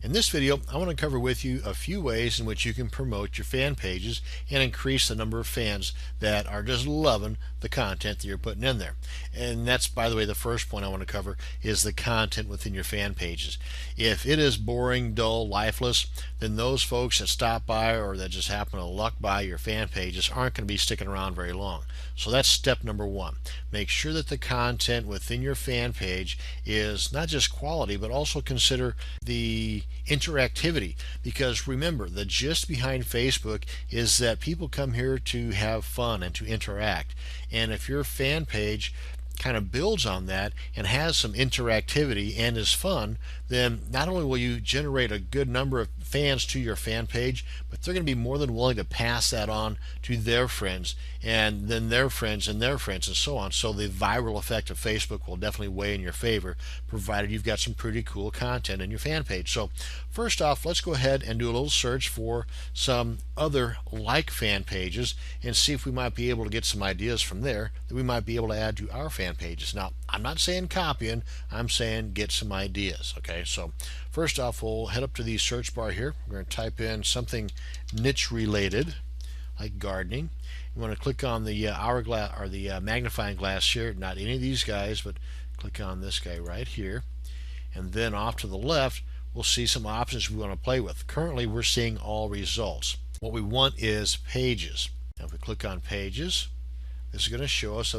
In this video, I want to cover with you a few ways in which you can promote your fan pages and increase the number of fans that are just loving the content that you're putting in there. And that's, by the way, the first point I want to cover is the content within your fan pages. If it is boring, dull, lifeless, then those folks that stop by or that just happen to luck by your fan pages aren't going to be sticking around very long. So that's step number one. Make sure that the content within your fan page is not just quality, but also consider the interactivity, because remember, the gist behind Facebook is that people come here to have fun and to interact. And if your fan page kind of builds on that and has some interactivity and is fun, then not only will you generate a good number of fans to your fan page, but they're going to be more than willing to pass that on to their friends and then their friends and their friends and so on. So the viral effect of Facebook will definitely weigh in your favor, provided you've got some pretty cool content in your fan page. So first off, let's go ahead and do a little search for some other like fan pages and see if we might be able to get some ideas from there that we might be able to add to our fan pages. Now, I'm not saying copying, I'm saying get some ideas. Okay, so first off, we'll head up to the search bar here. We're going to type in something niche related, like gardening. You want to click on the hourglass or the magnifying glass here, not any of these guys, but click on this guy right here. And then off to the left, we'll see some options we want to play with. Currently, we're seeing all results. What we want is pages. Now, if we click on pages, this is going to show us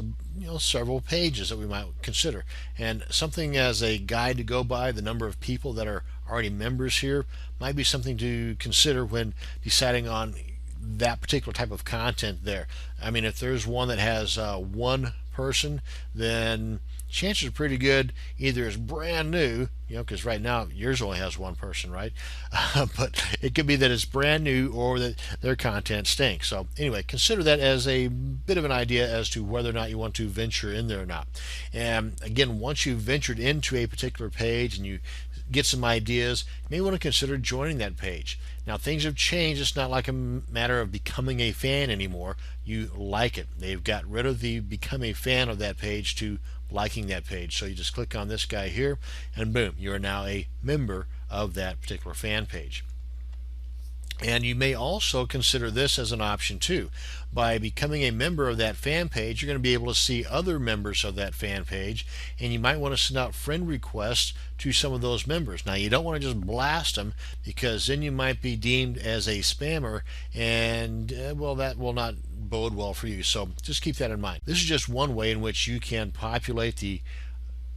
several pages that we might consider, and something as a guide to go by. The number of people that are already members here might be something to consider when deciding on that particular type of content there. I mean, if there's one that has one person, then chances are pretty good either it's brand new, because right now yours only has one person, right? But it could be that it's brand new or that their content stinks. So anyway, consider that as a bit of an idea as to whether or not you want to venture in there or not. And again, once you've ventured into a particular page and you get some ideas, you may want to consider joining that page. Now, things have changed. It's not like a matter of becoming a fan anymore. You like it. They've got rid of the become a fan of that page to liking that page. So you just click on this guy here and boom, you are now a member of that particular fan page. And you may also consider this as an option too. By becoming a member of that fan page, you're going to be able to see other members of that fan page, and you might want to send out friend requests to some of those members. Now, you don't want to just blast them, because then you might be deemed as a spammer, and well, that will not bode well for you. So just keep that in mind. This is just one way in which you can populate the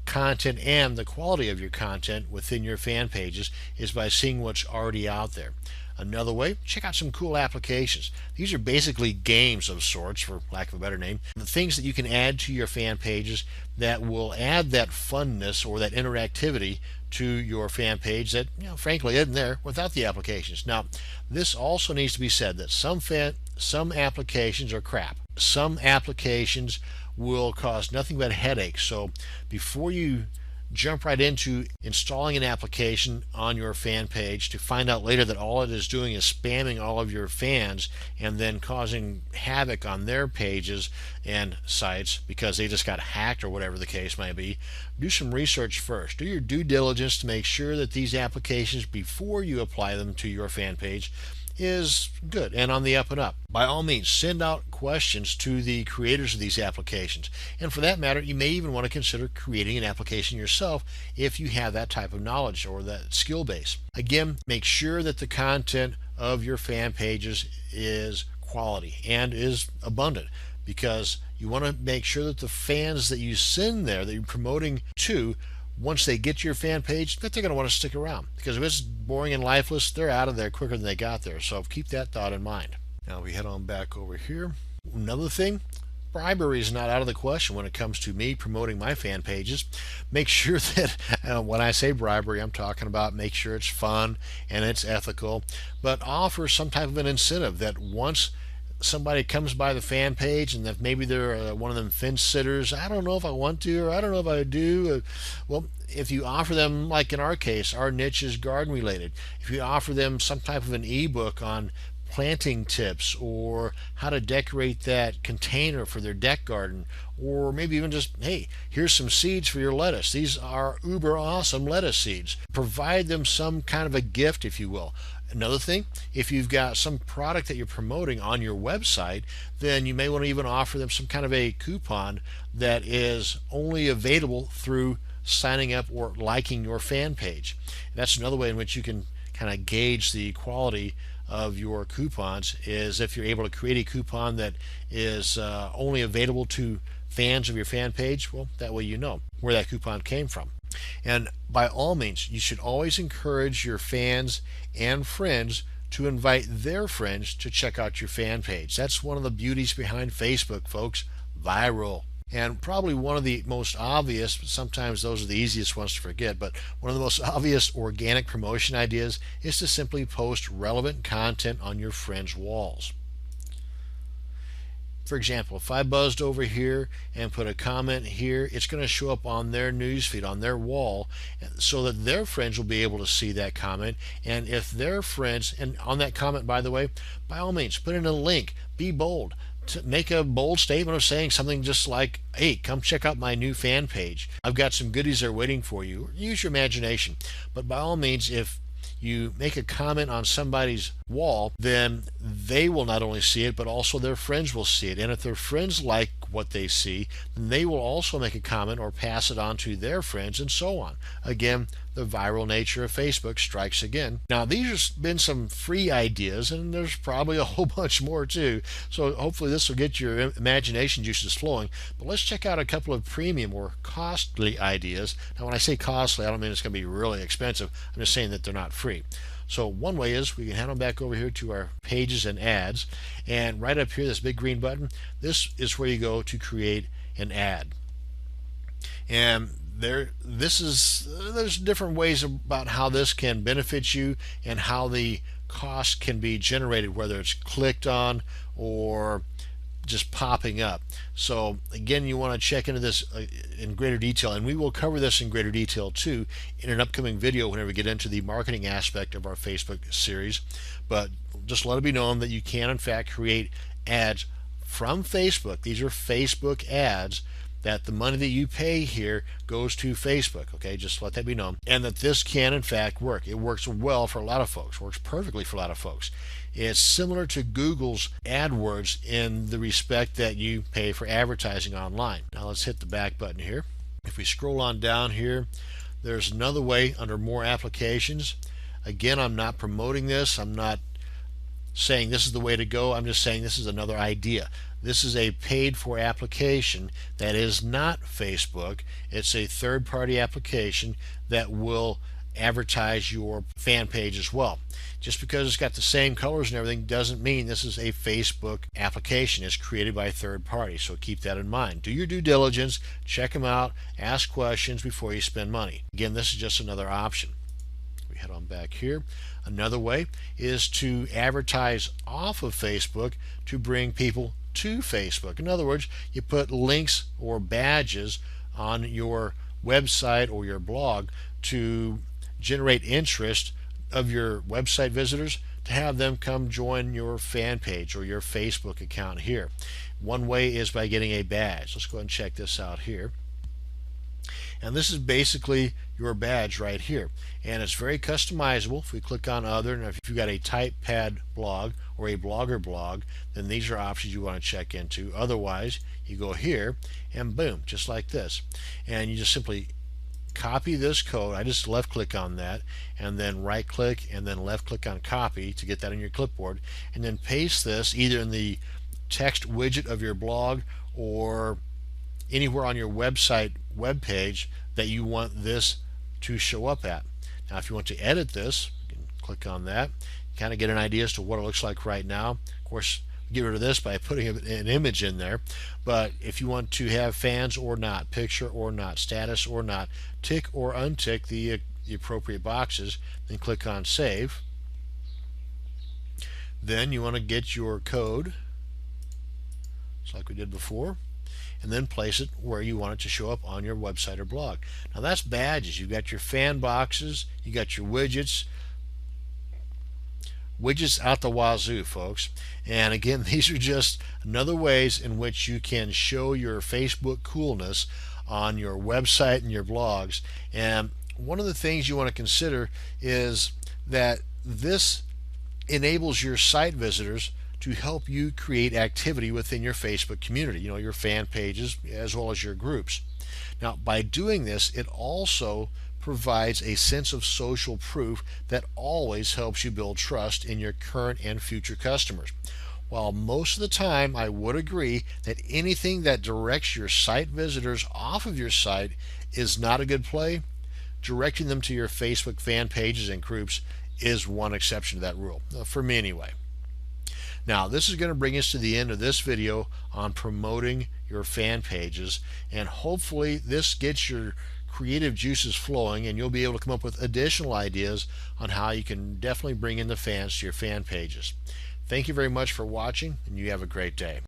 content and the quality of your content within your fan pages, is by seeing what's already out there. Another way, check out some cool applications. These are basically games of sorts, for lack of a better name. The things that you can add to your fan pages that will add that funness or that interactivity to your fan page that, frankly, isn't there without the applications. Now, this also needs to be said that some applications are crap. Some applications will cause nothing but headaches. So before you jump right into installing an application on your fan page to find out later that all it is doing is spamming all of your fans and then causing havoc on their pages and sites because they just got hacked or whatever the case may be, do some research first. Do your due diligence to make sure that these applications, before you apply them to your fan page, is good and on the up and up. By all means, send out questions to the creators of these applications. And for that matter, you may even want to consider creating an application yourself if you have that type of knowledge or that skill base. Again, make sure that the content of your fan pages is quality and is abundant, because you want to make sure that the fans that you send there, that you're promoting to, once they get to your fan page, that they're going to want to stick around, because if it's boring and lifeless, they're out of there quicker than they got there. So keep that thought in mind. Now we head on back over here. Another thing, bribery is not out of the question when it comes to me promoting my fan pages. Make sure that when I say bribery, I'm talking about make sure it's fun and it's ethical, but offer some type of an incentive that once somebody comes by the fan page and that maybe they're one of them fence sitters, I don't know if I want to, or I don't know if I do. Well, if you offer them, like in our case, our niche is garden related. If you offer them some type of an ebook on planting tips, or how to decorate that container for their deck garden, or maybe even just, hey, here's some seeds for your lettuce. These are uber awesome lettuce seeds. Provide them some kind of a gift, if you will. Another thing, if you've got some product that you're promoting on your website, then you may want to even offer them some kind of a coupon that is only available through signing up or liking your fan page. And that's another way in which you can kind of gauge the quality of your coupons, is if you're able to create a coupon that is only available to fans of your fan page. Well, that way you know where that coupon came from. And by all means, you should always encourage your fans and friends to invite their friends to check out your fan page. That's one of the beauties behind Facebook, folks. Viral. And probably one of the most obvious, sometimes those are the easiest ones to forget, but one of the most obvious organic promotion ideas is to simply post relevant content on your friends' walls. For example, if I buzzed over here and put a comment here, it's going to show up on their newsfeed, on their wall, so that their friends will be able to see that comment. And if their friends, and on that comment, by the way, by all means, put in a link, be bold. To make a bold statement of saying something just like, hey, come check out my new fan page. I've got some goodies there waiting for you. Use your imagination. But by all means, if you make a comment on somebody's wall, then they will not only see it, but also their friends will see it. And if their friends like what they see, then they will also make a comment or pass it on to their friends, and so on. Again, the viral nature of Facebook strikes again. Now, these have been some free ideas, and there's probably a whole bunch more too. So hopefully this will get your imagination juices flowing. But let's check out a couple of premium or costly ideas. Now, when I say costly, I don't mean it's going to be really expensive. I'm just saying that they're not free. So one way is we can head on back over here to our pages and ads, and right up here, this big green button, this is where you go to create an ad. And there's different ways about how this can benefit you and how the cost can be generated, whether it's clicked on or just popping up. So again, you want to check into this in greater detail, and we will cover this in greater detail too in an upcoming video whenever we get into the marketing aspect of our Facebook series. But just let it be known that you can in fact create ads from Facebook. These are Facebook ads, that the money that you pay here goes to Facebook. Okay, just let that be known. And that this can in fact work. It works well for a lot of folks, works perfectly for a lot of folks. It's similar to Google's AdWords in the respect that you pay for advertising online. Now let's hit the back button here. If we scroll on down here, there's another way under more applications. Again, I'm not promoting this. I'm not saying this is the way to go. I'm just saying this is another idea. This is a paid for application that is not Facebook. It's a third-party application that will advertise your fan page as well. Just because it's got the same colors and everything doesn't mean this is a Facebook application. It's created by a third party, so keep that in mind. Do your due diligence, check them out, ask questions before you spend money. Again, this is just another option. We head on back here. Another way is to advertise off of Facebook to bring people to Facebook. In other words, you put links or badges on your website or your blog to generate interest of your website visitors, to have them come join your fan page or your Facebook account here. One way is by getting a badge. Let's go ahead and check this out here. And this is basically your badge right here, and it's very customizable. If we click on other, and if you've got a typepad blog or a blogger blog, then these are options you want to check into. Otherwise, you go here and boom, just like this, and you just simply copy this code. I just left click on that, and then right click and then left click on copy to get that in your clipboard, and then paste this either in the text widget of your blog or anywhere on your website web page that you want this to show up at. Now if you want to edit this, you can click on that, kind of get an idea as to what it looks like right now. Of course, get rid of this by putting an image in there, but if you want to have fans or not, picture or not, status or not, tick or untick the appropriate boxes, then click on save. Then you want to get your code, just like we did before, and then place it where you want it to show up on your website or blog. Now that's badges. You've got your fan boxes, you got your widgets, widgets out the wazoo, folks. And again, these are just another ways in which you can show your Facebook coolness on your website and your blogs. And one of the things you want to consider is that this enables your site visitors to help you create activity within your Facebook community, your fan pages as well as your groups. Now, by doing this, it also provides a sense of social proof that always helps you build trust in your current and future customers. While most of the time I would agree that anything that directs your site visitors off of your site is not a good play, directing them to your Facebook fan pages and groups is one exception to that rule, for me anyway. Now, this is going to bring us to the end of this video on promoting your fan pages, and hopefully this gets your creative juices flowing and you'll be able to come up with additional ideas on how you can definitely bring in the fans to your fan pages. Thank you very much for watching, and you have a great day.